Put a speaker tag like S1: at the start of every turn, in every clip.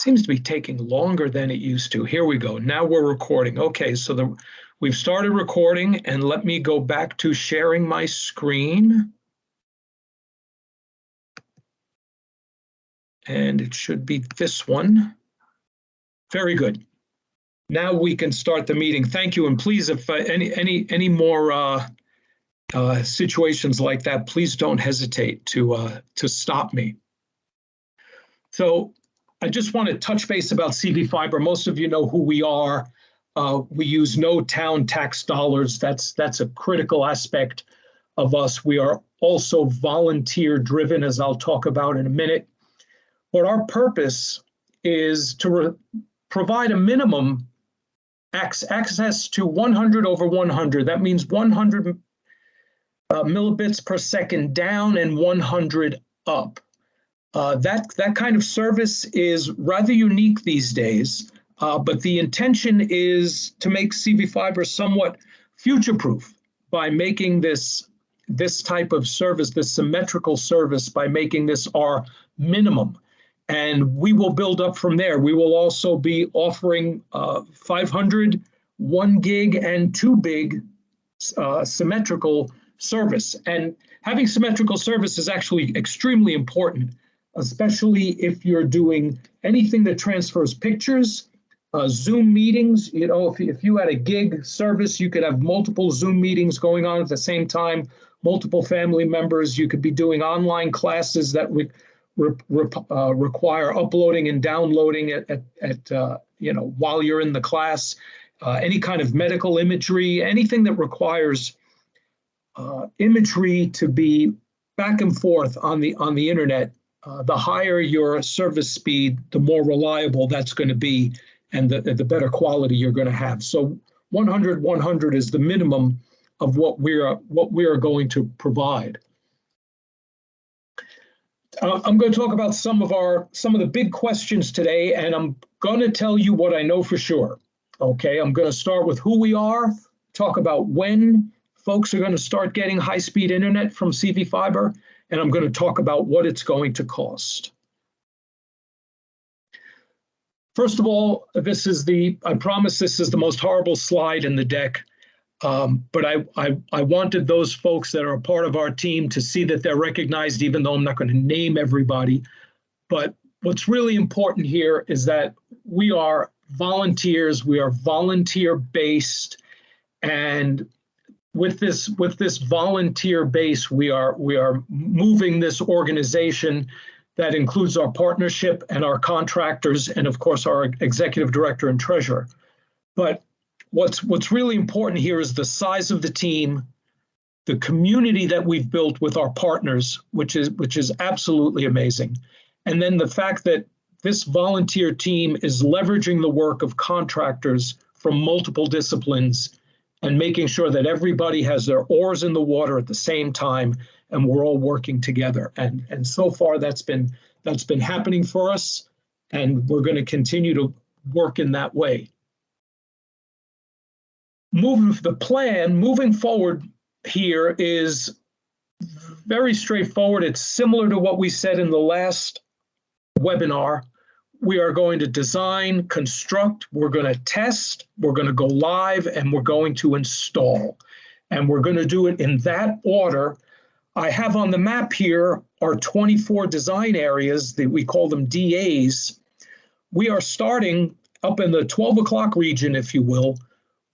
S1: seems to be taking longer than it used to. Here we go. Now we're recording. Okay, so we've started recording, and let me go back to sharing my screen. And it should be this one. Very good. Now we can start the meeting. Thank you, and please, if any more situations like that, please don't hesitate to stop me. So I just want to touch base about CVFiber. Most of you know who we are. We use no town tax dollars. That's a critical aspect of us. We are also volunteer driven, as I'll talk about in a minute. But our purpose is to provide a minimum access to 100 over 100. That means 100 millibits per second down and 100 up. That kind of service is rather unique these days, but the intention is to make CVFiber somewhat future-proof by making this type of service, this symmetrical service, by making this our minimum. And we will build up from there. We will also be offering 500, 1 gig, and 2 gig symmetrical service. And having symmetrical service is actually extremely important, especially if you're doing anything that transfers pictures, Zoom meetings. You know, if you had a gig service, you could have multiple Zoom meetings going on at the same time, multiple family members. You could be doing online classes that would require uploading and downloading while you're in the class. Any kind of medical imagery, anything that requires imagery to be back and forth on the internet. The higher your service speed, the more reliable that's going to be, and the better quality you're going to have. So 100 is the minimum of what we are going to provide. I'm going to talk about some of the big questions today, and I'm going to tell you what I know for sure. Okay, I'm going to start with who we are, talk about when folks are going to start getting high-speed internet from CVFiber, and I'm going to talk about what it's going to cost. First of all, I promise this is the most horrible slide in the deck. But I wanted those folks that are a part of our team to see that they're recognized, even though I'm not going to name everybody. But what's really important here is that we are volunteers, we are volunteer-based, and with this volunteer base, we are moving this organization that includes our partnership and our contractors, and of course our executive director and treasurer. But what's really important here is the size of the team, the community that we've built with our partners, which is absolutely amazing. And then the fact that this volunteer team is leveraging the work of contractors from multiple disciplines and making sure that everybody has their oars in the water at the same time, and we're all working together. And so far that's been happening for us, and we're going to continue to work in that way. The plan moving forward here is very straightforward. It's similar to what we said in the last webinar. We are going to design, construct, we're going to test, we're going to go live, and we're going to install. And we're going to do it in that order. I have on the map here our 24 design areas, that we call them DAs. We are starting up in the 12 o'clock region, if you will,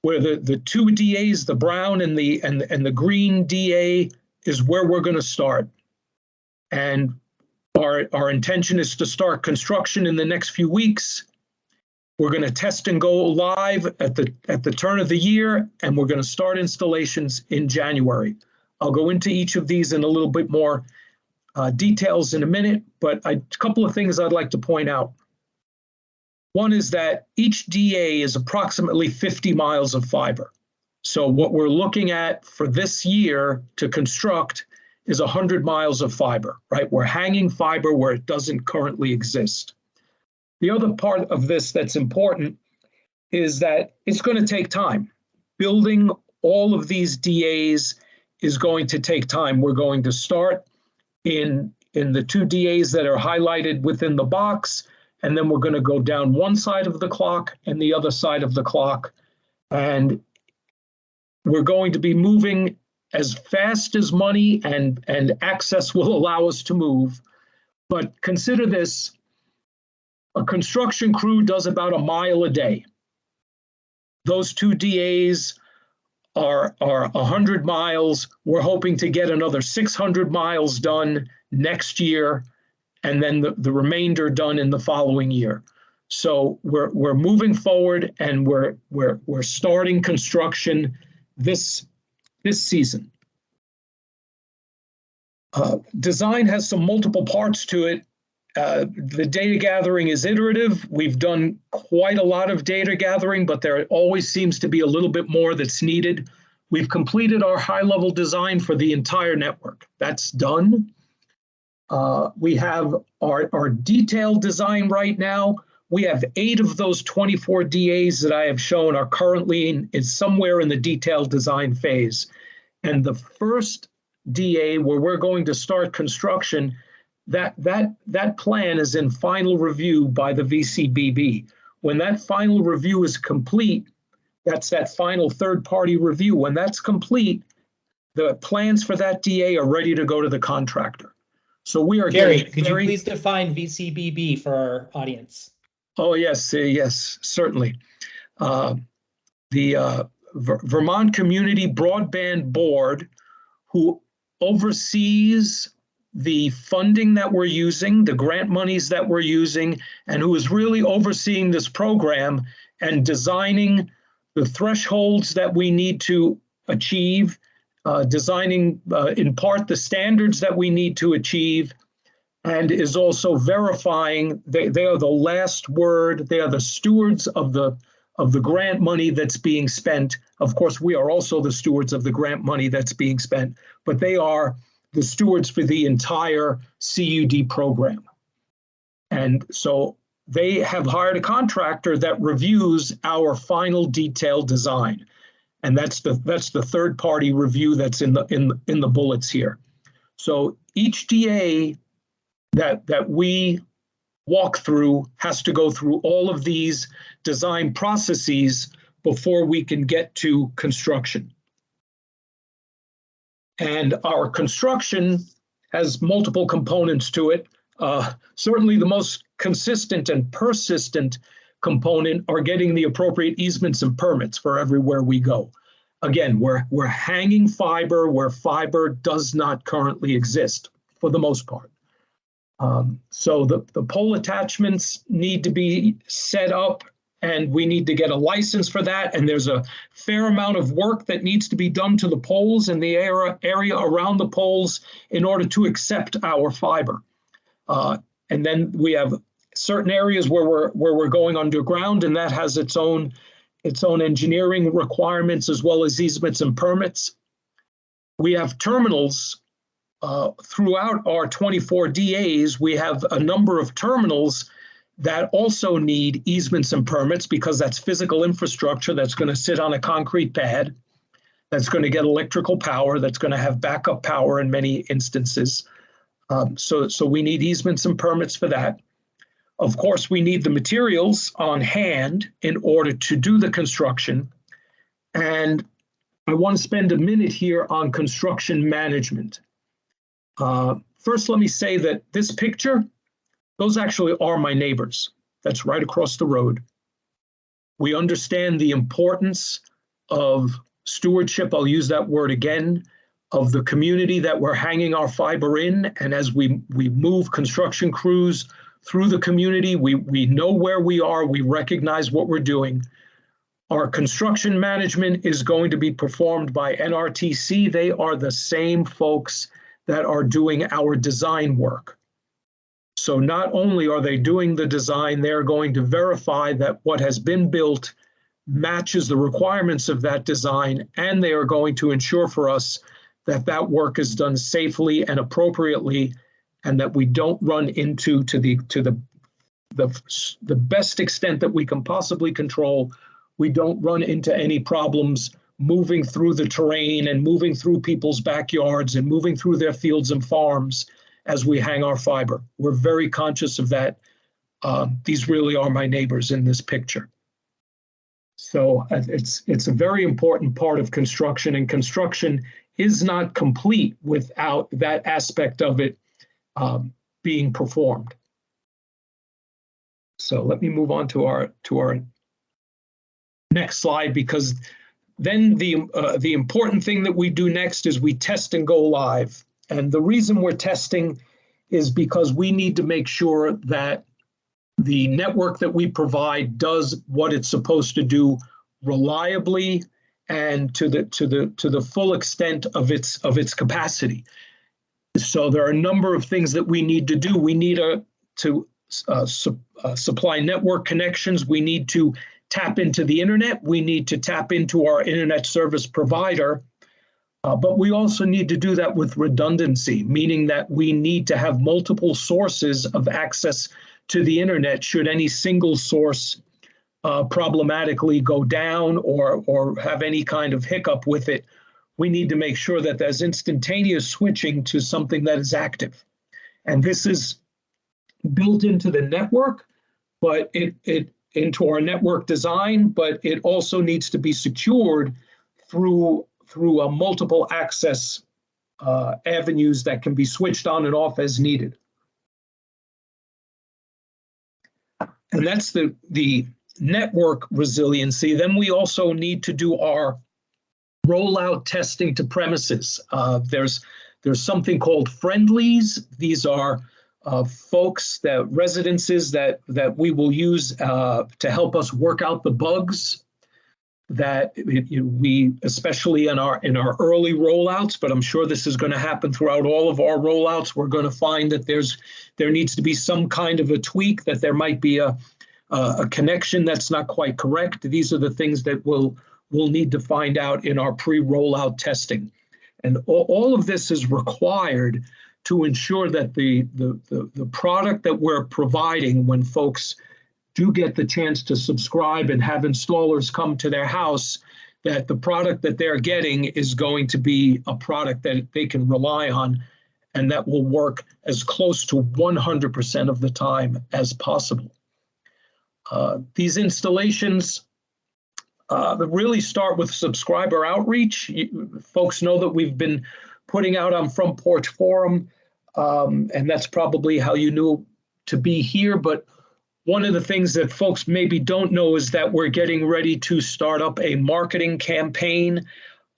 S1: where the two DAs, the brown and the green DA, is where we're going to start. And our intention is to start construction in the next few weeks. We're going to test and go live at the turn of the year, and we're going to start installations in January. I'll go into each of these in a little bit more details in a minute, but a couple of things I'd like to point out. One is that each DA is approximately 50 miles of fiber. So what we're looking at for this year to construct is 100 miles of fiber, right? We're hanging fiber where it doesn't currently exist. The other part of this that's important is that it's going to take time. Building all of these DAs is going to take time. We're going to start in the two DAs that are highlighted within the box, and then we're going to go down one side of the clock and the other side of the clock. And we're going to be moving as fast as money and access will allow us to move. But consider this, a construction crew does about a mile a day. Those two DAs are 100 miles. We're hoping to get another 600 miles done next year, and then the remainder done in the following year. So we're moving forward, and we're starting construction this season. Design has some multiple parts to it. The data gathering is iterative. We've done quite a lot of data gathering, but there always seems to be a little bit more that's needed. We've completed our high-level design for the entire network. That's done. We have our detailed design right now. We have 8 of those 24 DAs that I have shown are currently somewhere in the detailed design phase. And the first DA where we're going to start construction, that plan is in final review by the VCBB. When that final review is complete, that's that final third-party review. When that's complete, the plans for that DA are ready to go to the contractor. So we are
S2: Gary, could you please define VCBB for our audience?
S1: Oh, yes, yes, certainly. The Vermont Community Broadband Board, who oversees the funding that we're using, the grant monies that we're using, and who is really overseeing this program and designing the thresholds that we need to achieve, designing in part the standards that we need to achieve, and is also verifying. They are the last word. They are the stewards of the grant money that's being spent. Of course, we are also the stewards of the grant money that's being spent, but they are the stewards for the entire CUD program. And so they have hired a contractor that reviews our final detailed design. And that's the third-party review that's in the bullets here. So each DA that we walk through has to go through all of these design processes before we can get to construction. And our construction has multiple components to it. Certainly the most consistent and persistent component are getting the appropriate easements and permits for everywhere we go. Again, we're hanging fiber where fiber does not currently exist for the most part. So the pole attachments need to be set up, and we need to get a license for that. And there's a fair amount of work that needs to be done to the poles and the area around the poles in order to accept our fiber. And then we have certain areas where we're going underground, and that has its own engineering requirements as well as easements and permits. We have terminals throughout our 24 DAs. We have a number of terminals that also need easements and permits because that's physical infrastructure that's going to sit on a concrete pad, that's going to get electrical power, that's going to have backup power in many instances. So we need easements and permits for that. Of course, we need the materials on hand in order to do the construction. And I want to spend a minute here on construction management. First, let me say that this picture, those actually are my neighbors. That's right across the road. We understand the importance of stewardship, I'll use that word again, of the community that we're hanging our fiber in. And as we move construction crews through the community, we know where we are, we recognize what we're doing. Our construction management is going to be performed by NRTC. They are the same folks that are doing our design work. So not only are they doing the design, they're going to verify that what has been built matches the requirements of that design, and they are going to ensure for us that that work is done safely and appropriately, and that we don't run into, to the best extent that we can possibly control, we don't run into any problems moving through the terrain and moving through people's backyards and moving through their fields and farms as we hang our fiber. We're very conscious of that. These really are my neighbors in this picture. So it's a very important part of construction, and construction is not complete without that aspect of it being performed. So let me move on to our next slide, because then the important thing that we do next is we test and go live. And the reason we're testing is because we need to make sure that the network that we provide does what it's supposed to do reliably and to the full extent of its capacity. So there are a number of things that we need to do. We need to supply network connections. We need to tap into the internet. We need to tap into our internet service provider. But we also need to do that with redundancy, meaning that we need to have multiple sources of access to the internet should any single source problematically go down or have any kind of hiccup with it. We need to make sure that there's instantaneous switching to something that is active. And this is built into the network, but into our network design, but it also needs to be secured through multiple access avenues that can be switched on and off as needed. And that's the network resiliency. Then we also need to do our rollout testing to premises. There's something called friendlies. These are residences that we will use to help us work out the bugs that we, especially in our early rollouts, but I'm sure this is going to happen throughout all of our rollouts. We're going to find that there needs to be some kind of a tweak, that there might be a connection that's not quite correct. These are the things that we'll need to find out in our pre-rollout testing. And all of this is required to ensure that the product that we're providing, when folks do get the chance to subscribe and have installers come to their house, that the product that they're getting is going to be a product that they can rely on and that will work as close to 100% of the time as possible. These installations really start with subscriber outreach. Folks know that we've been putting out on Front Porch Forum, and that's probably how you knew to be here. But one of the things that folks maybe don't know is that we're getting ready to start up a marketing campaign.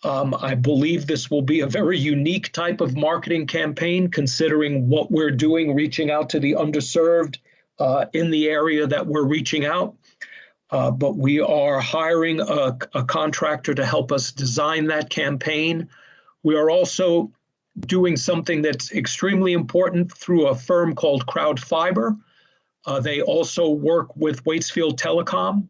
S1: I believe this will be a very unique type of marketing campaign, considering what we're doing, reaching out to the underserved in the area that we're reaching out. But we are hiring a contractor to help us design that campaign. We are also doing something that's extremely important through a firm called CVFiber. They also work with Waitsfield Telecom.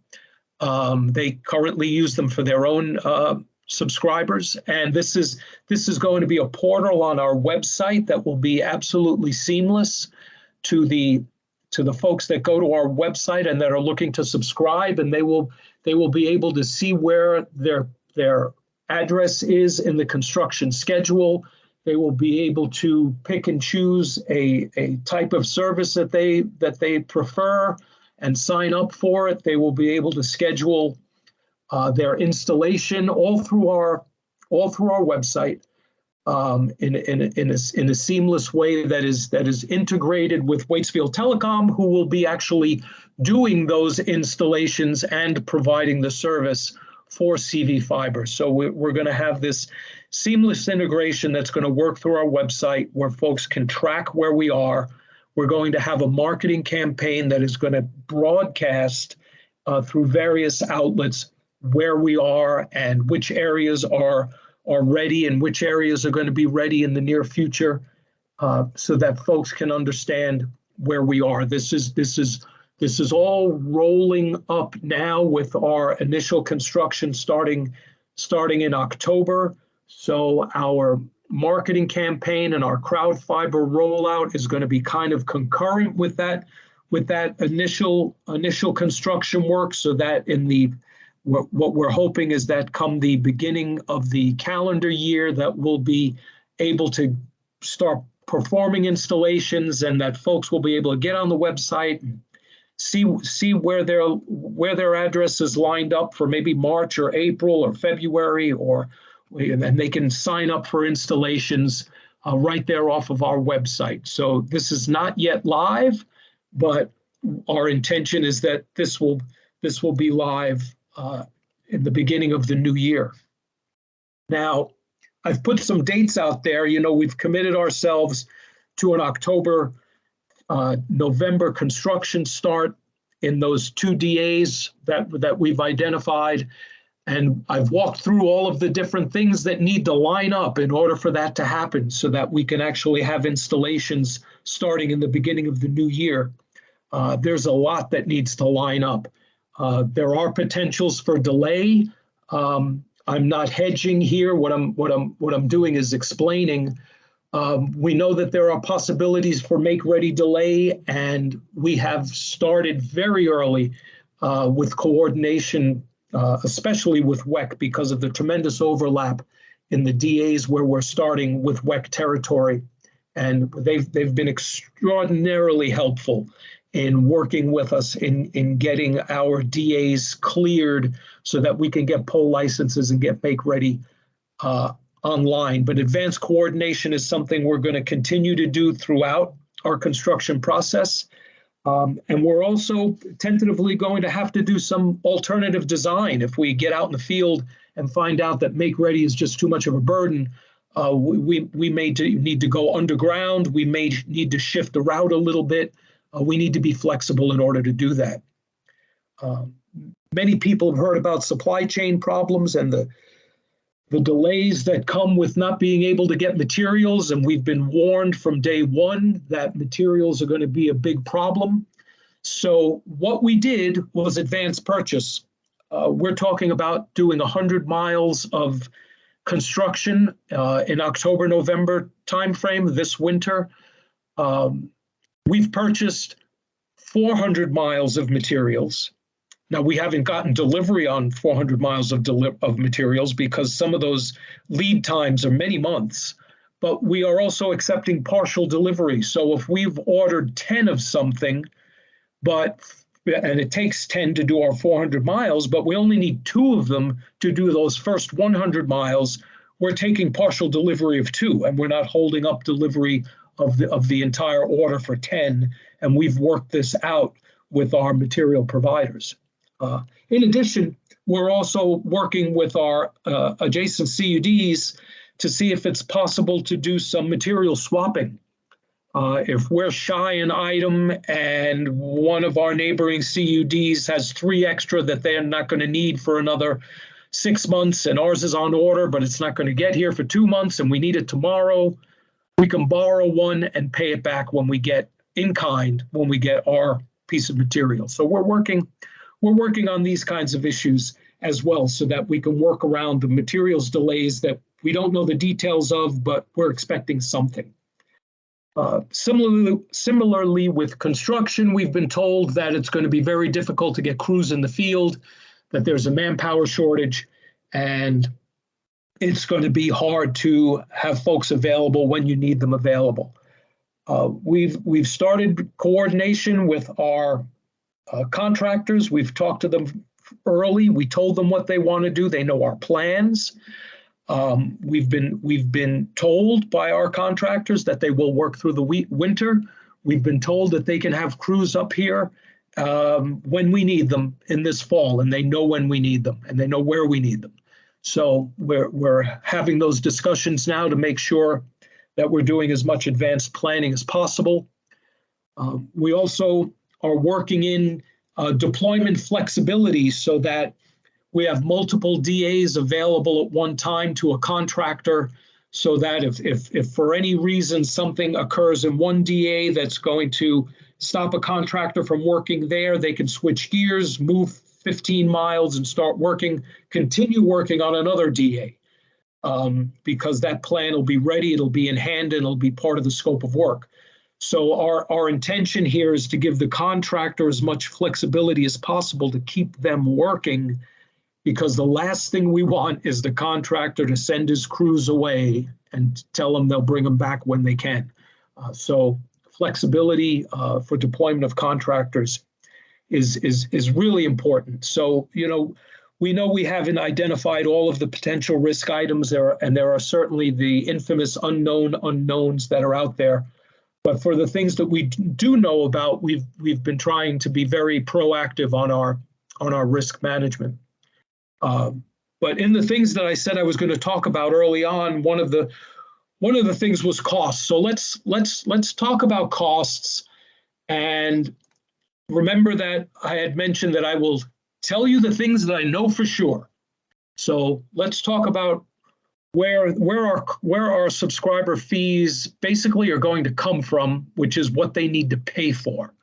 S1: They currently use them for their own subscribers. And this is going to be a portal on our website that will be absolutely seamless to the folks that go to our website and that are looking to subscribe, and they will be able to see where their address is in the construction schedule. They will be able to pick and choose a type of service that they prefer and sign up for it. They will be able to schedule their installation all through our website in a seamless way that is integrated with Waitsfield Telecom, who will be actually doing those installations and providing the service for CVFiber. So we're going to have this seamless integration that's going to work through our website where folks can track where we are. We're going to have a marketing campaign that is going to broadcast through various outlets where we are and which areas are ready and which areas are going to be ready in the near future, so that folks can understand where we are. This is all rolling up now with our initial construction starting in October. So our marketing campaign and our CVFiber rollout is going to be kind of concurrent with that initial construction work, so that what we're hoping is that come the beginning of the calendar year that we'll be able to start performing installations, and that folks will be able to get on the website see where their address is lined up for maybe March or April or February, and they can sign up for installations right there off of our website. So this is not yet live, but our intention is that this will be live in the beginning of the new year. Now, I've put some dates out there. You know, we've committed ourselves to an October, November construction start in those 2 DAs that we've identified. And I've walked through all of the different things that need to line up in order for that to happen so that we can actually have installations starting in the beginning of the new year. There's a lot that needs to line up. There are potentials for delay. I'm not hedging here. What I'm doing is explaining. We know that there are possibilities for make-ready delay, and we have started very early with coordination, especially with WEC, because of the tremendous overlap in the DAs where we're starting with WEC territory. And they've been extraordinarily helpful in working with us in getting our DAs cleared so that we can get poll licenses and get make-ready online. But advanced coordination is something we're going to continue to do throughout our construction process. And we're also tentatively going to have to do some alternative design. If we get out in the field and find out that make-ready is just too much of a burden, we may need to go underground. We may need to shift the route a little bit. We need to be flexible in order to do that. Many people have heard about supply chain problems and the delays that come with not being able to get materials, and we've been warned from day one that materials are going to be a big problem. So what we did was advance purchase. We're talking about doing 100 miles of construction in October, November timeframe this winter. We've purchased 400 miles of materials. Now, we haven't gotten delivery on 400 miles of materials because some of those lead times are many months, but we are also accepting partial delivery. So if we've ordered 10 of something, and it takes 10 to do our 400 miles, but we only need 2 of them to do those first 100 miles, we're taking partial delivery of 2, and we're not holding up delivery of the entire order for 10, and we've worked this out with our material providers. In addition, we're also working with our adjacent CUDs to see if it's possible to do some material swapping. If we're shy an item and one of our neighboring CUDs has 3 extra that they're not going to need for another 6 months, and ours is on order, but it's not going to get here for 2 months, and we need it tomorrow, we can borrow one and pay it back when we get in kind, when we get our piece of material. So we're working on these kinds of issues as well so that we can work around the materials delays that we don't know the details of, but we're expecting something. Similarly with construction, we've been told that it's going to be very difficult to get crews in the field, that there's a manpower shortage, and it's going to be hard to have folks available when you need them available. We've started coordination with our contractors. We've talked to them early. We told them what they want to do. They know our plans. We've been told by our contractors that they will work through the winter. We've been told that they can have crews up here when we need them in this fall, and they know when we need them, and they know where we need them. So we're having those discussions now to make sure that we're doing as much advanced planning as possible. We also are working in deployment flexibility so that we have multiple DAs available at one time to a contractor, so that if for any reason something occurs in one DA that's going to stop a contractor from working there, they can switch gears, move 15 miles and continue working on another DA because that plan will be ready, it'll be in hand, and it'll be part of the scope of work. So our intention here is to give the contractor as much flexibility as possible to keep them working, because the last thing we want is the contractor to send his crews away and tell them they'll bring them back when they can. So flexibility for deployment of contractors. is really important. So, we know we haven't identified all of the potential risk items there, and there are certainly the infamous unknown unknowns that are out there. But for the things that we do know about, we've been trying to be very proactive on our risk management. But in the things that I said I was going to talk about early on, one of the things was costs. So let's talk about costs. And remember that I had mentioned that I will tell you the things that I know for sure. So let's talk about where our subscriber fees basically are going to come from, which is what they need to pay for.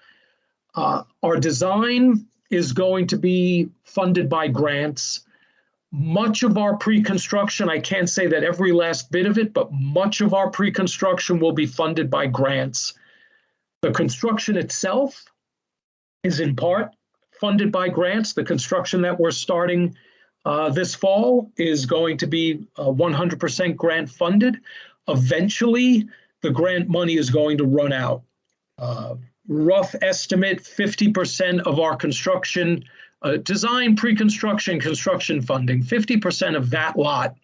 S1: Our design is going to be funded by grants. Much of our pre-construction, I can't say that every last bit of it, but much of our pre-construction will be funded by grants. The construction itself is in part funded by grants. The construction that we're starting this fall is going to be 100% grant funded. Eventually, the grant money is going to run out. Rough estimate, 50% of our construction, design, pre-construction, construction funding, 50% of that lot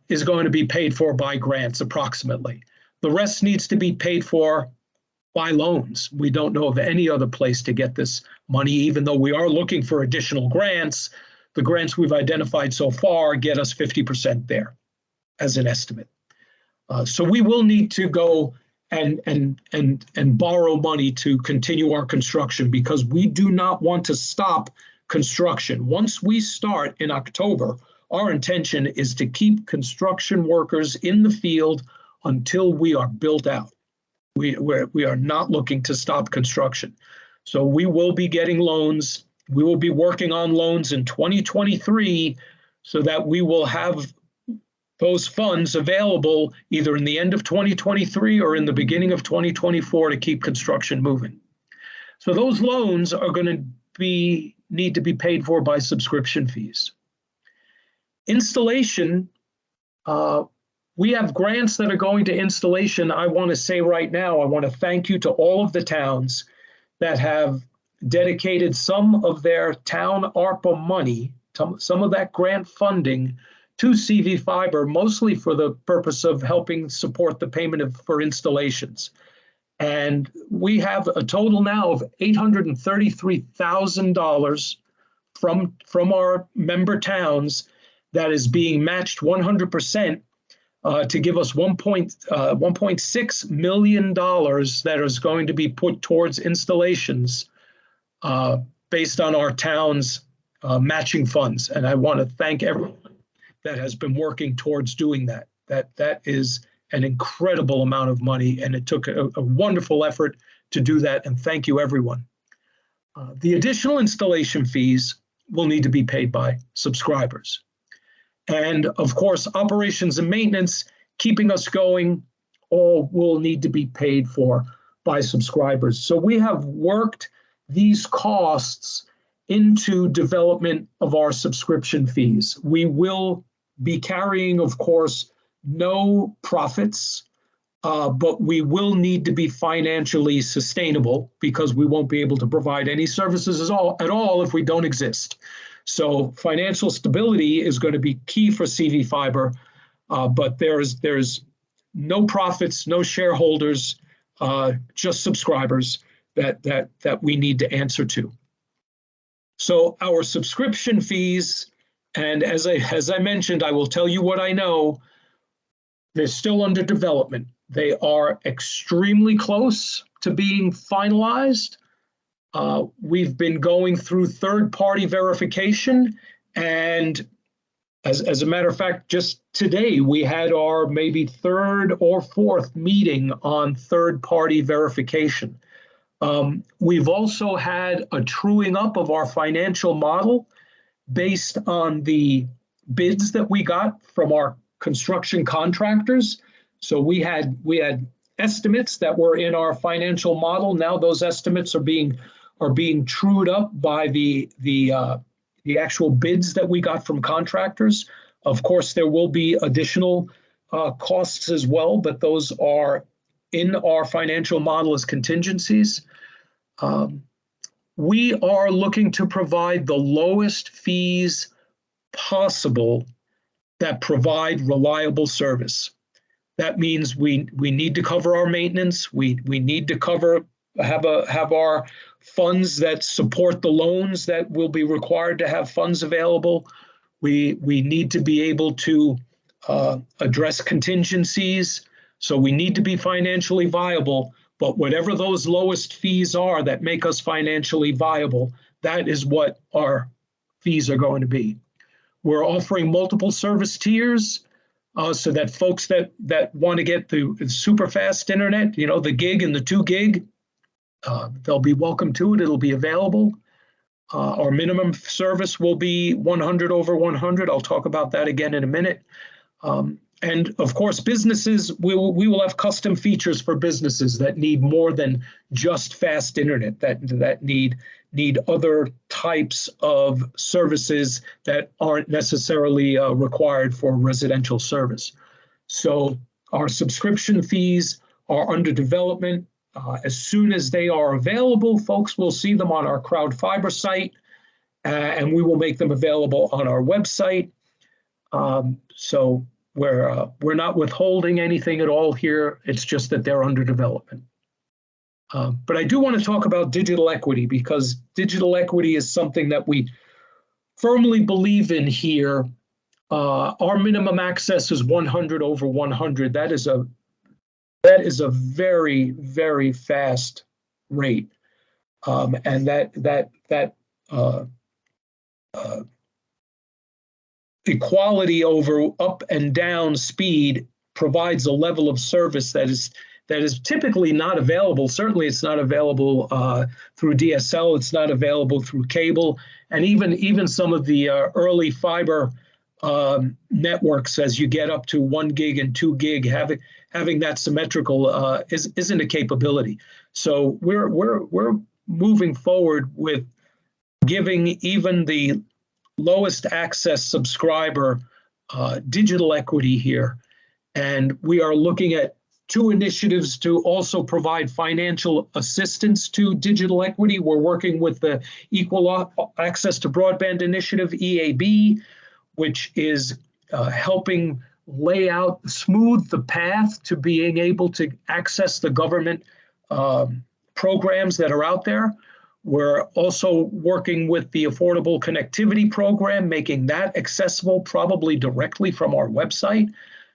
S1: is going to be paid for by grants approximately. The rest needs to be paid for by loans. We don't know of any other place to get this money, even though we are looking for additional grants. The grants we've identified so far get us 50% there as an estimate. So we will need to go and borrow money to continue our construction, because we do not want to stop construction. Once we start in October, our intention is to keep construction workers in the field until we are built out. We are not looking to stop construction. So we will be getting loans. We will be working on loans in 2023 so that we will have those funds available either in the end of 2023 or in the beginning of 2024 to keep construction moving. So those loans are going to need to be paid for by subscription fees. Installation, we have grants that are going to installation. I want to say right now, I want to thank you to all of the towns that have dedicated some of their town ARPA money, some of that grant funding to CVFiber, mostly for the purpose of helping support the payment for installations. And we have a total now of $833,000 from our member towns that is being matched 100% to give us $1.6 million that is going to be put towards installations based on our town's matching funds. And I want to thank everyone that has been working towards doing that. That is an incredible amount of money, and it took a wonderful effort to do that, and thank you, everyone. The additional installation fees will need to be paid by subscribers. And of course, operations and maintenance, keeping us going, all will need to be paid for by subscribers. So we have worked these costs into development of our subscription fees. We will be carrying, of course, no profits, but we will need to be financially sustainable, because we won't be able to provide any services at all if we don't exist. So financial stability is going to be key for CVFiber, but there's no profits, no shareholders, just subscribers that we need to answer to. So our subscription fees, and as I mentioned, I will tell you what I know, they're still under development. They are extremely close to being finalized. We've been going through third-party verification, and as a matter of fact, just today we had our maybe third or fourth meeting on third-party verification. We've also had a truing up of our financial model based on the bids that we got from our construction contractors. So we had estimates that were in our financial model. Now those estimates are being trued up by the actual bids that we got from contractors. Of course, there will be additional costs as well, but those are in our financial model as contingencies. we are looking to provide the lowest fees possible that provide reliable service. That means we need to cover our maintenance. We need to have our funds that support the loans that will be required to have funds available. We need to be able to address contingencies. So we need to be financially viable. But whatever those lowest fees are that make us financially viable, that is what our fees are going to be. We're offering multiple service tiers so that folks that want to get the super fast internet, you know, the gig and the 2 gig, they'll be welcome to it. It'll be available. Our minimum service will be 100 over 100. I'll talk about that again in a minute. And of course, businesses, we will have custom features for businesses that need more than just fast internet, that need other types of services that aren't necessarily required for residential service. So our subscription fees are under development. As soon as they are available, folks will see them on our CrowdFiber site, and we will make them available on our website. So we're not withholding anything at all here. It's just that they're under development. But I do want to talk about digital equity, because digital equity is something that we firmly believe in here. Our minimum access is 100 over 100. That is a very, very fast rate, and that equality over up and down speed provides a level of service that is typically not available. Certainly, it's not available through DSL. It's not available through cable, and even some of the early fiber networks, as you get up to 1 gig and 2 gig, having that symmetrical isn't a capability. So we're moving forward with giving even the lowest access subscriber digital equity here, and we are looking at 2 initiatives to also provide financial assistance to digital equity. We're working with the Equal Access to Broadband Initiative, EAB, which is helping smooth the path to being able to access the government programs that are out there. We're also working with the Affordable Connectivity Program, making that accessible probably directly from our website,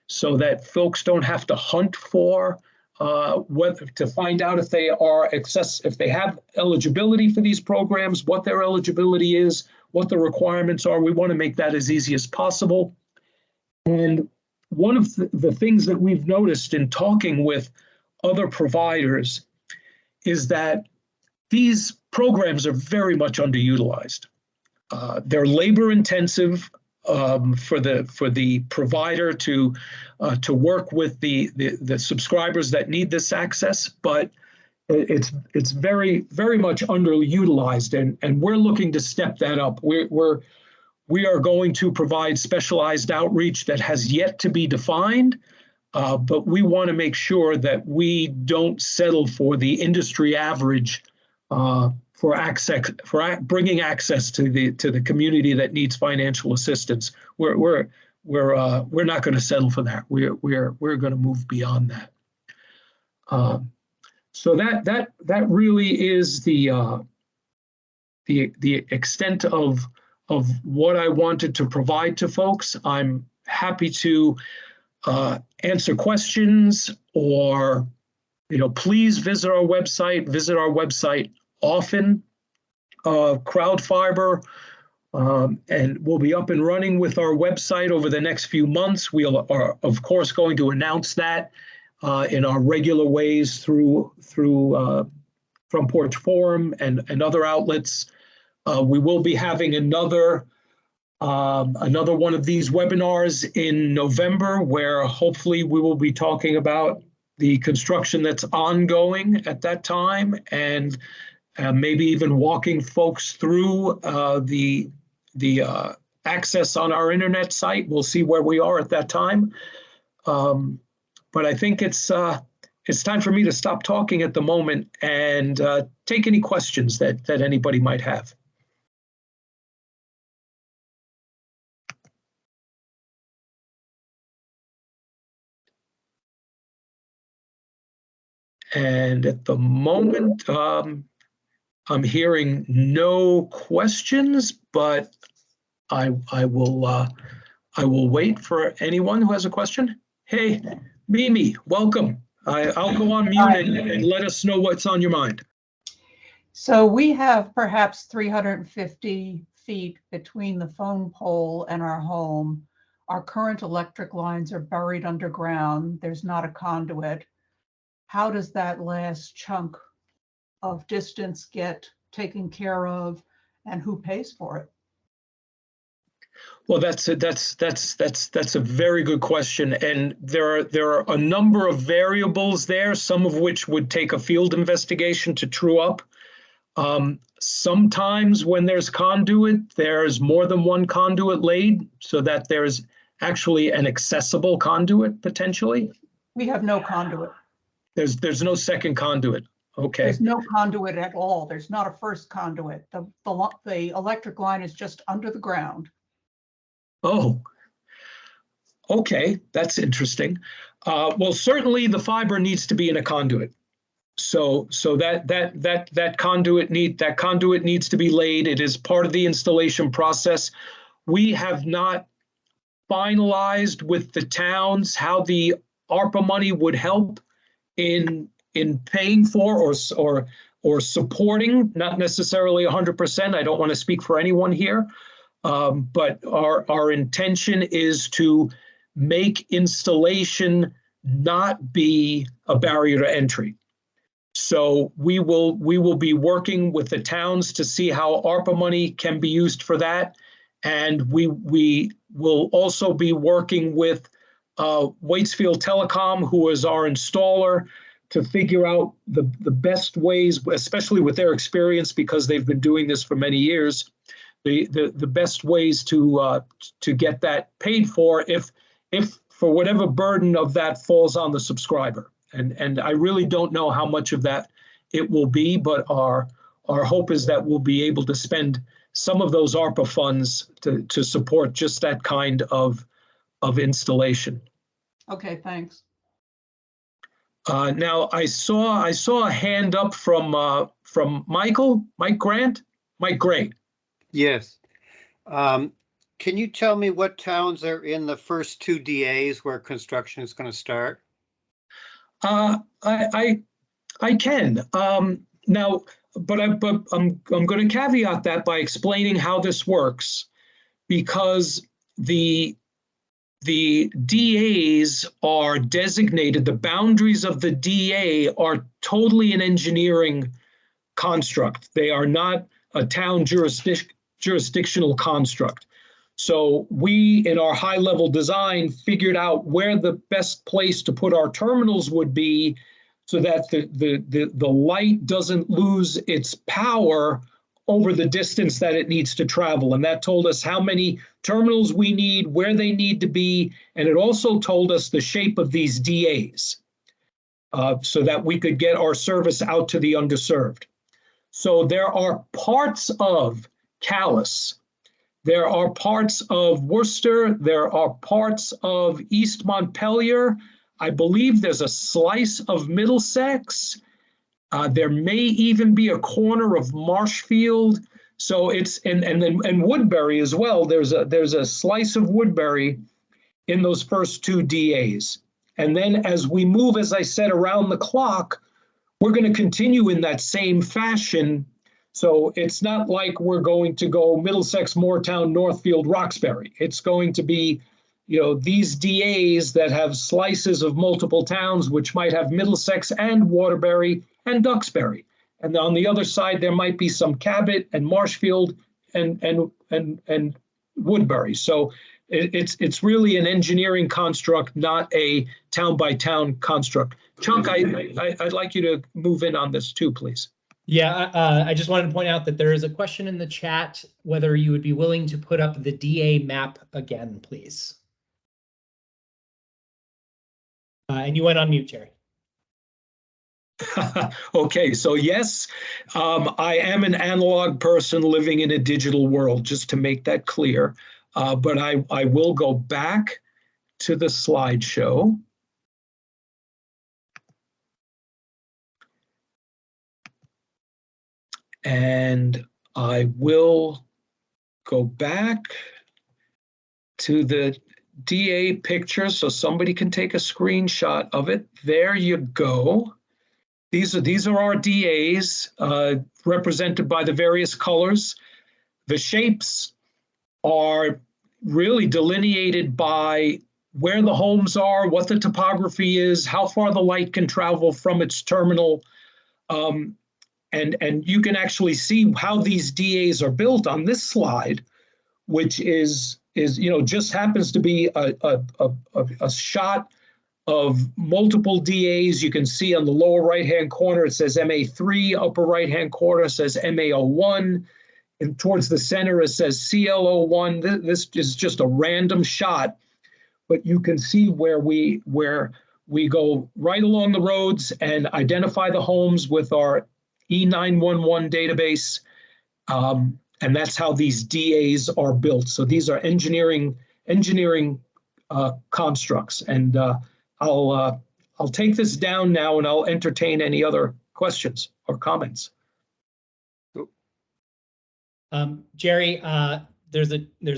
S1: so that folks don't have to hunt for to find out if they have eligibility for these programs, what their eligibility is, what the requirements are. We want to make that as easy as possible. And one of the things that we've noticed in talking with other providers is that these programs are very much underutilized. They're labor intensive for the provider to work with the subscribers that need this access, but it's very, very much underutilized, and we're looking to step that up. We are going to provide specialized outreach that has yet to be defined, but we want to make sure that we don't settle for the industry average for bringing access to the community that needs financial assistance. We're not going to settle for that. We're going to move beyond that. So that really is the extent of what I wanted to provide to folks. I'm happy to answer questions, or please visit our website often. CrowdFiber, and we'll be up and running with our website over the next few months. We are, of course, going to announce that in our regular ways through Front Porch Forum and other outlets. We will be having another one of these webinars in November, where hopefully we will be talking about the construction that's ongoing at that time, and maybe even walking folks through the access on our internet site. We'll see where we are at that time. But I think it's it's time for me to stop talking at the moment and take any questions that anybody might have. And at the moment, I'm hearing no questions, but I will wait for anyone who has a question. Hey, Mimi, welcome. I'll go on mute and let us know what's on your mind.
S3: So we have perhaps 350 feet between the phone pole and our home. Our current electric lines are buried underground. There's not a conduit. How does that last chunk of distance get taken care of, and who pays for it?
S1: Well, that's a very good question, and there are a number of variables there, some of which would take a field investigation to true up. Sometimes when there's conduit, there's more than one conduit laid, so that there's actually an accessible conduit potentially.
S3: We have no conduit.
S1: There's no second conduit. Okay.
S3: There's no conduit at all. There's not a first conduit. The electric line is just under the ground.
S1: Oh, okay, that's interesting. Well, certainly the fiber needs to be in a conduit. So that conduit needs to be laid. It is part of the installation process. We have not finalized with the towns how the ARPA money would help in paying for or supporting, not necessarily 100%. I don't want to speak for anyone here. But our intention is to make installation not be a barrier to entry. So we will be working with the towns to see how ARPA money can be used for that, and we will also be working with Waitsfield Telecom, who is our installer, to figure out the best ways, especially with their experience because they've been doing this for many years. The best ways to get that paid for if for whatever burden of that falls on the subscriber. And I really don't know how much of that it will be, but our hope is that we'll be able to spend some of those ARPA funds to support just that kind of installation.
S3: Okay, thanks.
S1: Now I saw a hand up from Mike Gray.
S4: Yes. Can you tell me what towns are in the first two DAs where construction is going to start?
S1: I can now, but I'm going to caveat that by explaining how this works, because the DAs are designated. The boundaries of the DA are totally an engineering construct. They are not a town jurisdictional construct. So we, in our high-level design, figured out where the best place to put our terminals would be so that the light doesn't lose its power over the distance that it needs to travel. And that told us how many terminals we need, where they need to be, and it also told us the shape of these DAs so that we could get our service out to the underserved. So there are parts of Calais, there are parts of Worcester, there are parts of East Montpelier. I believe there's a slice of Middlesex. There may even be a corner of Marshfield. So it's and Woodbury as well. There's a slice of Woodbury in those first two DAs. And then as we move, as I said, around the clock, we're going to continue in that same fashion. So it's not like we're going to go Middlesex, Moortown, Northfield, Roxbury. It's going to be, these DAs that have slices of multiple towns, which might have Middlesex and Waterbury and Duxbury. And on the other side, there might be some Cabot and Marshfield and Woodbury. So it's really an engineering construct, not a town by town construct. Chuck, I'd like you to move in on this too, please.
S2: Yeah, I just wanted to point out that there is a question in the chat whether you would be willing to put up the DA map again, please. And you went on mute, Jerry.
S1: Okay, so yes, I am an analog person living in a digital world, just to make that clear. But I will go back to the slideshow. And I will go back to the DA picture so somebody can take a screenshot of it. There you go. These are our DAs represented by the various colors. The shapes are really delineated by where the homes are, what the topography is, how far the light can travel from its terminal. And you can actually see how these DAs are built on this slide, which is just happens to be a shot of multiple DAs. You can see on the lower right-hand corner, it says MA3, upper right-hand corner says MA01, and towards the center, it says CL01. This is just a random shot, but you can see where we go right along the roads and identify the homes with our E911 database. And that's how these DAs are built. So these are engineering constructs. And I'll take this down now and I'll entertain any other questions or comments.
S2: Jerry, there's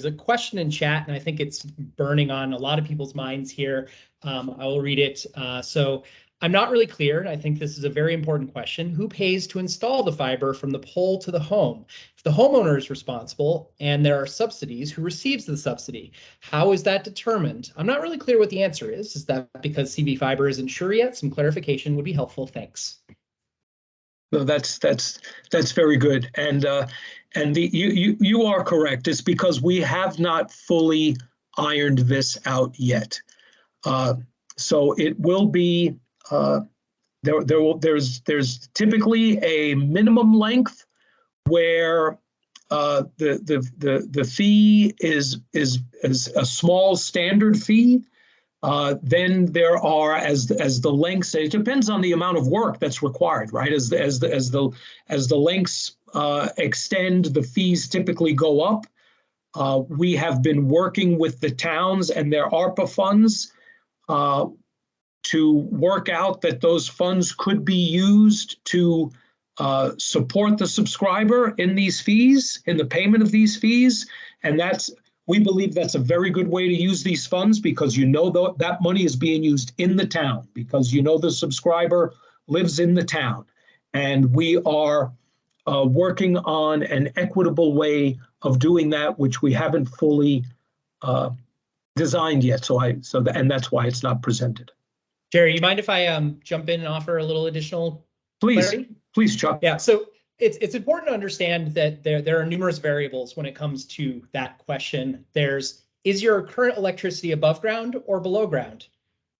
S2: a question in chat, and I think it's burning on a lot of people's minds here. I will read it. So I'm not really clear, and I think this is a very important question. Who pays to install the fiber from the pole to the home? If the homeowner is responsible and there are subsidies, who receives the subsidy? How is that determined? I'm not really clear what the answer is. Is that because CVFiber isn't sure yet? Some clarification would be helpful. Thanks.
S1: No, that's very good. And you are correct. It's because we have not fully ironed this out yet. So it will be there's typically a minimum length where the fee is a small standard fee. Then there are, as the lengths, it depends on the amount of work that's required, right? As the lengths extend, the fees typically go up. We have been working with the towns and their ARPA funds to work out that those funds could be used to support the subscriber in these fees, in the payment of these fees, and we believe that's a very good way to use these funds, because that money is being used in the town, because the subscriber lives in the town. And we are working on an equitable way of doing that, which we haven't fully designed yet. And that's why it's not presented.
S2: Jerry, you mind if I jump in and offer a little additional clarity?
S1: Please, Chuck.
S2: Yeah, so it's important to understand that there are numerous variables when it comes to that question. Is your current electricity above ground or below ground?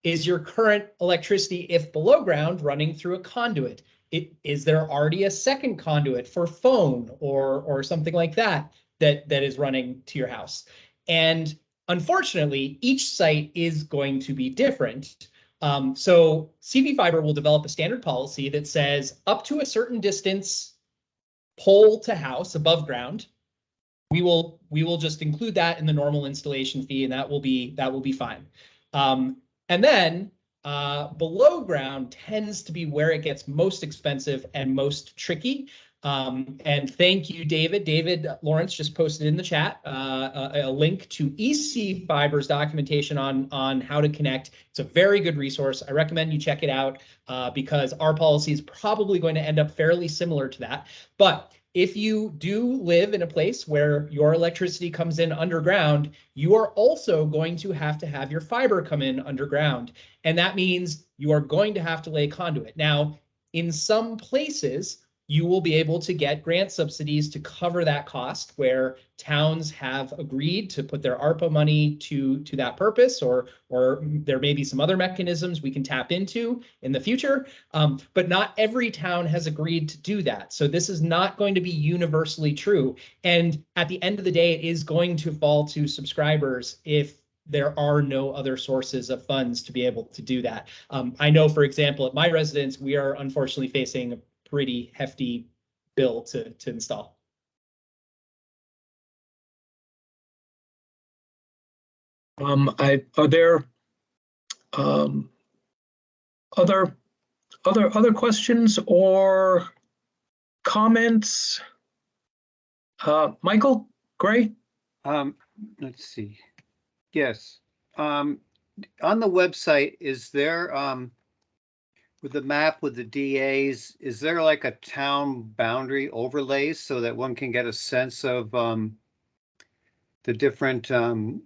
S2: Is your current electricity, if below ground, running through a conduit? Is there already a second conduit for phone or something like that is running to your house? And unfortunately, each site is going to be different. So CVFiber will develop a standard policy that says up to a certain distance, pole to house above ground, we will just include that in the normal installation fee, and that will be fine. And then below ground tends to be where it gets most expensive and most tricky. And thank you, David. David Lawrence just posted in the chat a link to CVFiber's documentation on how to connect. It's a very good resource. I recommend you check it out because our policy is probably going to end up fairly similar to that. But if you do live in a place where your electricity comes in underground, you are also going to have your fiber come in underground. And that means you are going to have to lay conduit. Now, in some places, you will be able to get grant subsidies to cover that cost, where towns have agreed to put their ARPA money to that purpose, or there may be some other mechanisms we can tap into in the future. But not every town has agreed to do that. So this is not going to be universally true. And at the end of the day, it is going to fall to subscribers if there are no other sources of funds to be able to do that. I know, for example, at my residence, we are unfortunately facing a pretty hefty bill to install.
S1: Are there other questions or comments? Michael Gray?
S4: Let's see. Yes. On the website, is there, with the map with the DAs, is there like a town boundary overlay so that one can get a sense of the different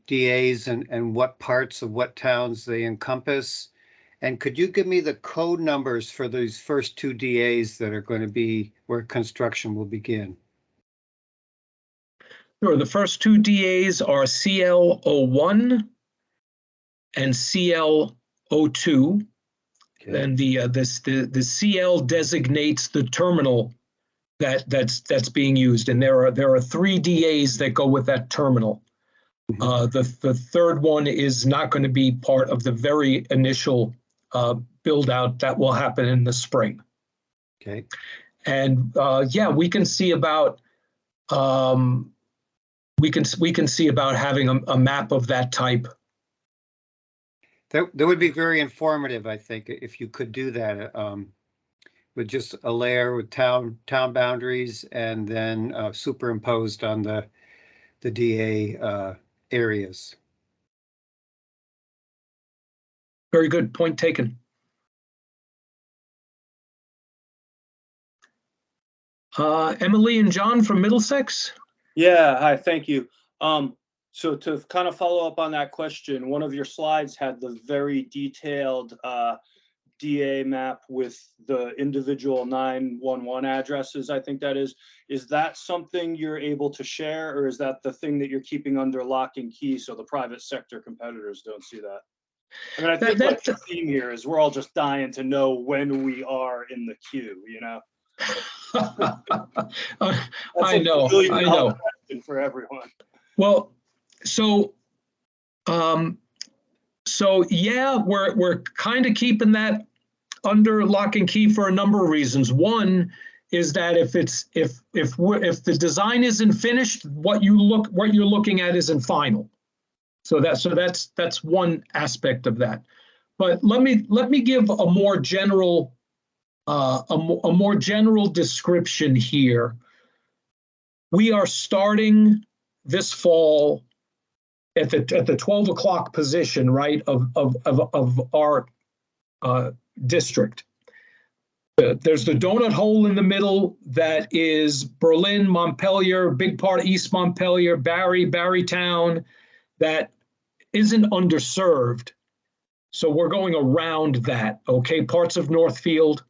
S4: DAs and what parts of what towns they encompass? And could you give me the code numbers for these first 2 DAs that are going to be where construction will begin?
S1: Sure. The first 2 DAs are CL01 and CL02.
S4: Okay.
S1: And the CL designates the terminal that's being used, and there are 3 DAs that go with that terminal. The third one is not going to be part of the very initial build out that will happen in the spring.
S4: Okay.
S1: And yeah, we can see about we can see about having a map of that type.
S4: That would be very informative, I think, if you could do that with just a layer with town boundaries and then superimposed on the DA areas.
S1: Very good, point taken. Emily and John from Middlesex.
S5: Yeah, hi, thank you. So to kind of follow up on that question, one of your slides had the very detailed DA map with the individual 911 addresses, I think that is. Is that something you're able to share, or is that the thing that you're keeping under lock and key so the private sector competitors don't see that? I mean, I think what the theme here is we're all just dying to know when we are in the queue, you know?
S1: I know.
S5: Question for everyone.
S1: Well, so yeah, we're kind of keeping that under lock and key for a number of reasons. One is that if the design isn't finished, what you're looking at isn't final. So that's one aspect of that. But let me give a more general description here. We are starting this fall at the 12 o'clock position, right, of our district. There's the donut hole in the middle that is Berlin, Montpelier, big part of East Montpelier, Barrytown, that isn't underserved. So we're going around that, okay, parts of Northfield.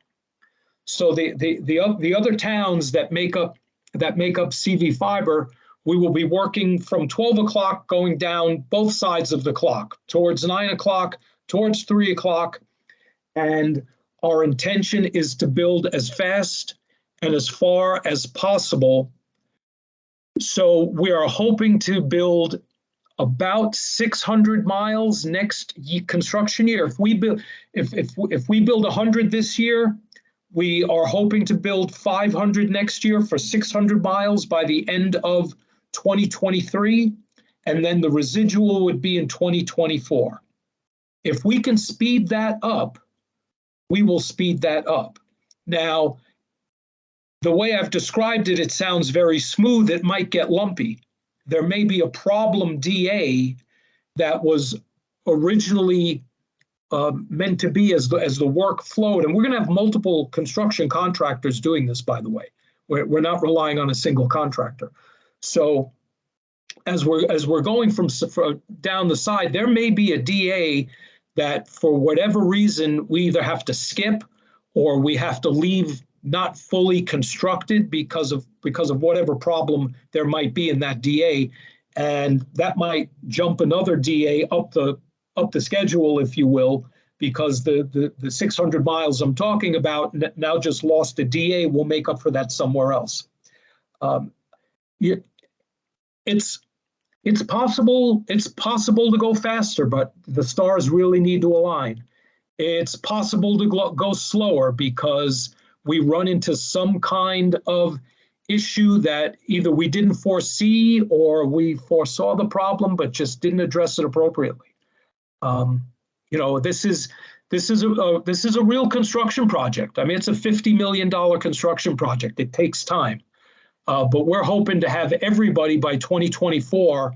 S1: So the other towns that make up CVFiber, we will be working from 12 o'clock going down both sides of the clock, towards 9 o'clock, towards 3 o'clock. And our intention is to build as fast and as far as possible. So we are hoping to build about 600 miles next construction year. If we build 100 this year, we are hoping to build 500 next year for 600 miles by the end of 2023, and then the residual would be in 2024. If we can speed that up, we will speed that up. Now, the way I've described it, it sounds very smooth. It might get lumpy. There may be a problem DA that was originally meant to be as the work flowed. And we're going to have multiple construction contractors doing this, by the way. We're not relying on a single contractor. So as we're going from down the side, there may be a DA that for whatever reason we either have to skip or we have to leave not fully constructed because of whatever problem there might be in that DA, and that might jump another DA up the schedule, if you will, because the 600 miles I'm talking about now just lost a DA. Will make up for that somewhere else. It's It's possible to go faster, but the stars really need to align. It's possible to go slower because we run into some kind of issue that either we didn't foresee or we foresaw the problem but just didn't address it appropriately. This is a real construction project. I mean, it's a $50 million construction project. It takes time, but we're hoping to have everybody by 2024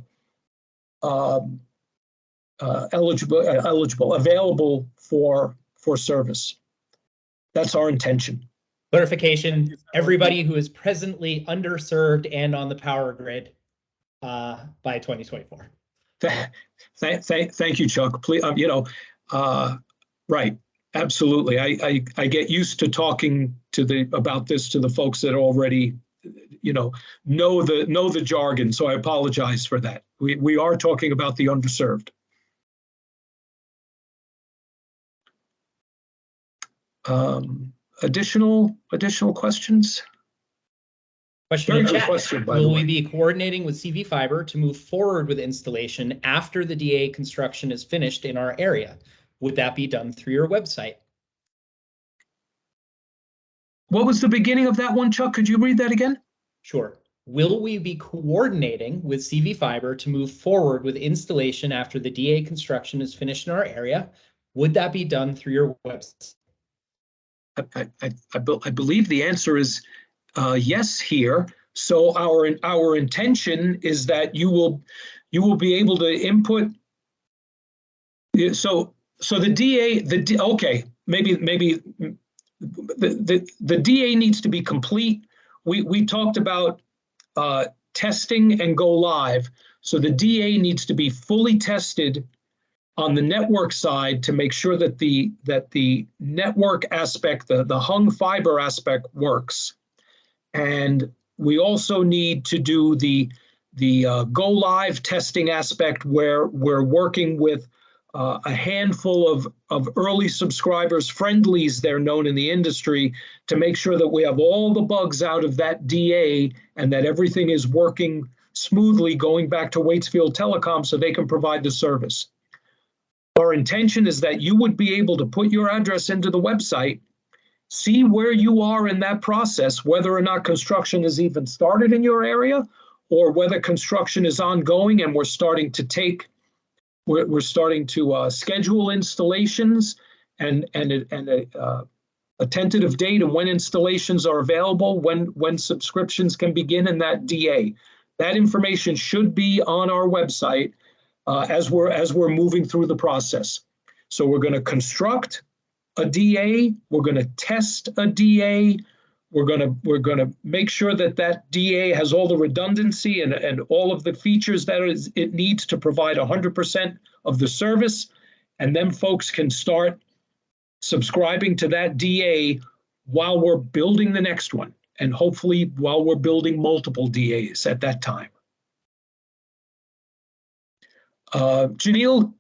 S1: available for service. That's our intention.
S2: Clarification, everybody who is presently underserved and on the power grid by 2024.
S1: Thank you, Chuck. Please, right, absolutely. I get used to talking about this to the folks that already, know the jargon. So I apologize for that. We are talking about the underserved. Additional questions?
S2: Question in chat.
S1: Question, by the
S2: Will
S1: way.
S2: we be coordinating with CVFiber to move forward with installation after the DA construction is finished in our area? Would that be done through your website?
S1: What was the beginning of that one, Chuck? Could you read that again?
S2: Sure. Will we be coordinating with CVFiber to move forward with installation after the DA construction is finished in our area? Would that be done through your website?
S1: I believe the answer is yes here. So our intention is that you will be able to input. So the DA okay, maybe the DA needs to be complete. We talked about testing and go live. So the DA needs to be fully tested on the network side to make sure that the network aspect, the hung fiber aspect works. And we also need to do the go live testing aspect where we're working with a handful of early subscribers, friendlies they're known in the industry, to make sure that we have all the bugs out of that DA and that everything is working smoothly going back to Waitsfield Telecom so they can provide the service. Our intention is that you would be able to put your address into the website, see where you are in that process, whether or not construction has even started in your area or whether construction is ongoing and we're starting to schedule installations and a tentative date and when installations are available, when subscriptions can begin in that DA. That information should be on our website as we're moving through the process. So we're going to construct a DA, we're going to test a DA, we're going to make sure that DA has all the redundancy and all of the features that it needs to provide 100% of the service, and then folks can start subscribing to that DA while we're building the next one, and hopefully while we're building multiple DAs at that time. Janelle,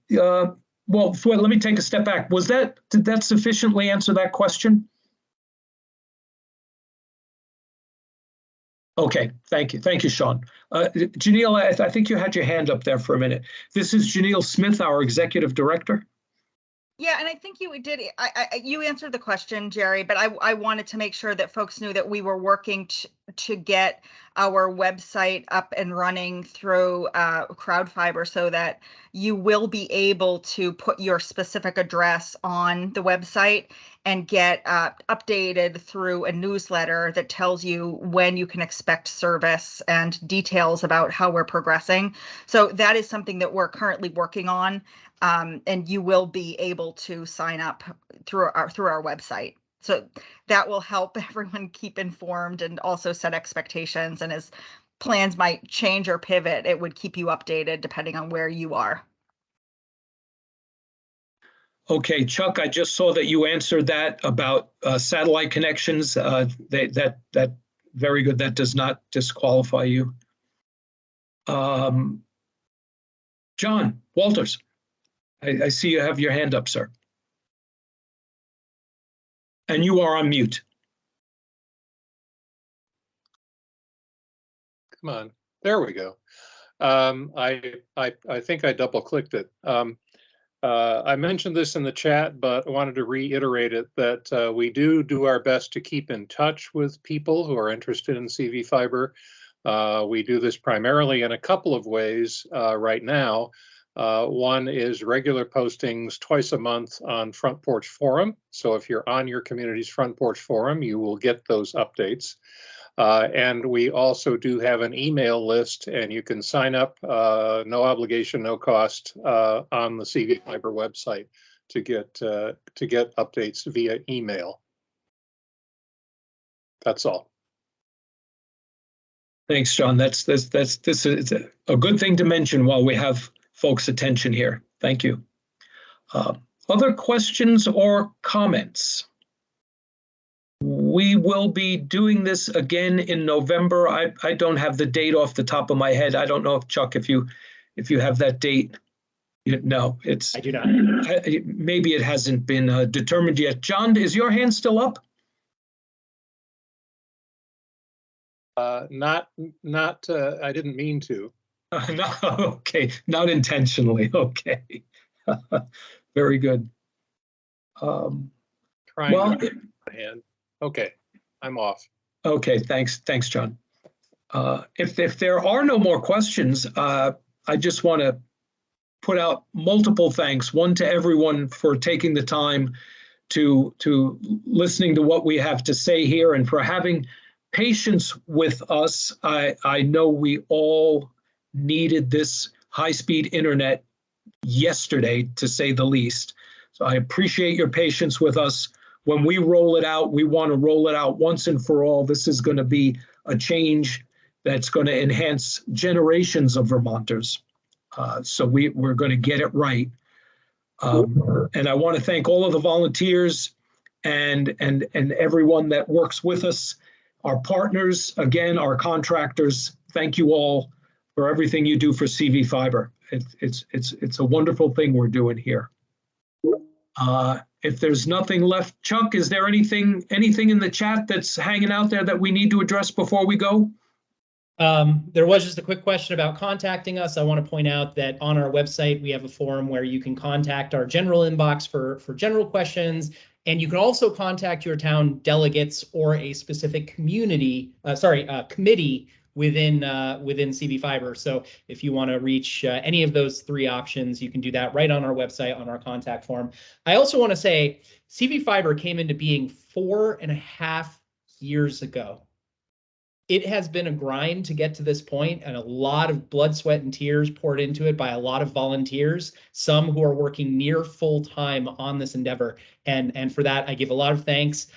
S1: well, let me take a step back. Did that sufficiently answer that question? Okay, thank you. Thank you, Sean. Janelle, I think you had your hand up there for a minute. This is Janelle Smith, our Executive Director.
S6: Yeah, and I think you did. You answered the question, Jerry, but I wanted to make sure that folks knew that we were working to get our website up and running through CrowdFiber so that you will be able to put your specific address on the website and get updated through a newsletter that tells you when you can expect service and details about how we're progressing. So that is something that we're currently working on. And you will be able to sign up through our website. So that will help everyone keep informed and also set expectations. And as plans might change or pivot, it would keep you updated depending on where you are.
S1: Okay, Chuck, I just saw that you answered that about satellite connections. That very good. That does not disqualify you. John Walters. I see you have your hand up, sir. And you are on mute.
S7: Come on, there we go. I think I double clicked it. I mentioned this in the chat, but I wanted to reiterate it that we do our best to keep in touch with people who are interested in CVFiber. We do this primarily in a couple of ways right now. One is regular postings twice a month on Front Porch Forum. So if you're on your community's Front Porch Forum, you will get those updates. And we also do have an email list, and you can sign up, no obligation, no cost, on the CVFiber website to get updates via email. That's all.
S1: Thanks, John. This is a good thing to mention while we have folks' attention here. Thank you. Other questions or comments? We will be doing this again in November. I don't have the date off the top of my head. I don't know if Chuck, if you have that date. No,
S2: I do not.
S1: Maybe it hasn't been determined yet. John, is your hand still up?
S7: Not. I didn't mean to.
S1: No, okay, not intentionally. Okay, very good.
S7: Trying
S1: well,
S7: to my hand. Okay, I'm off.
S1: Okay, thanks, John. If there are no more questions, I just want to put out multiple thanks. One to everyone for taking the time to listening to what we have to say here and for having patience with us. I know we all needed this high-speed internet yesterday, to say the least. So I appreciate your patience with us. When we roll it out, we want to roll it out once and for all. This is going to be a change that's going to enhance generations of Vermonters. So we're going to get it right. And I want to thank all of the volunteers and everyone that works with us, our partners, again, our contractors. Thank you all for everything you do for CVFiber. It's a wonderful thing we're doing here. If there's nothing left, Chuck, is there anything in the chat that's hanging out there that we need to address before we go?
S2: There was just a quick question about contacting us. I want to point out that on our website, we have a forum where you can contact our general inbox for general questions. And you can also contact your town delegates or a specific community, committee within CVFiber. So if you want to reach any of those three options, you can do that right on our website on our contact form. I also want to say CVFiber came into being 4.5 years ago. It has been a grind to get to this point, and a lot of blood, sweat, and tears poured into it by a lot of volunteers, some who are working near full time on this endeavor. And for that, I give a lot of thanks.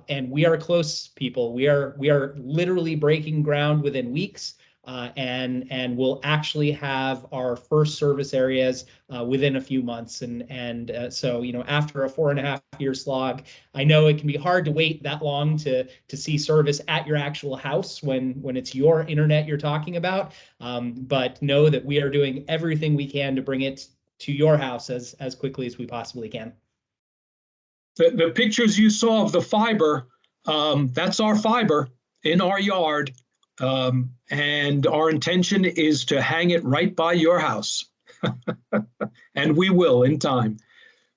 S2: And we are close, people. We are literally breaking ground within weeks. And we'll actually have our first service areas within a few months. So, after a 4.5-year slog, I know it can be hard to wait that long to see service at your actual house when it's your internet you're talking about. But know that we are doing everything we can to bring it to your house as quickly as we possibly can.
S1: The pictures you saw of the fiber, that's our fiber in our yard. And our intention is to hang it right by your house. And we will in time.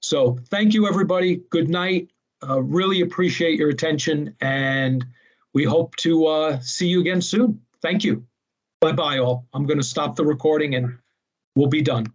S1: So thank you, everybody. Good night. Really appreciate your attention, and we hope to see you again soon. Thank you. Bye-bye, all. I'm going to stop the recording and we'll be done.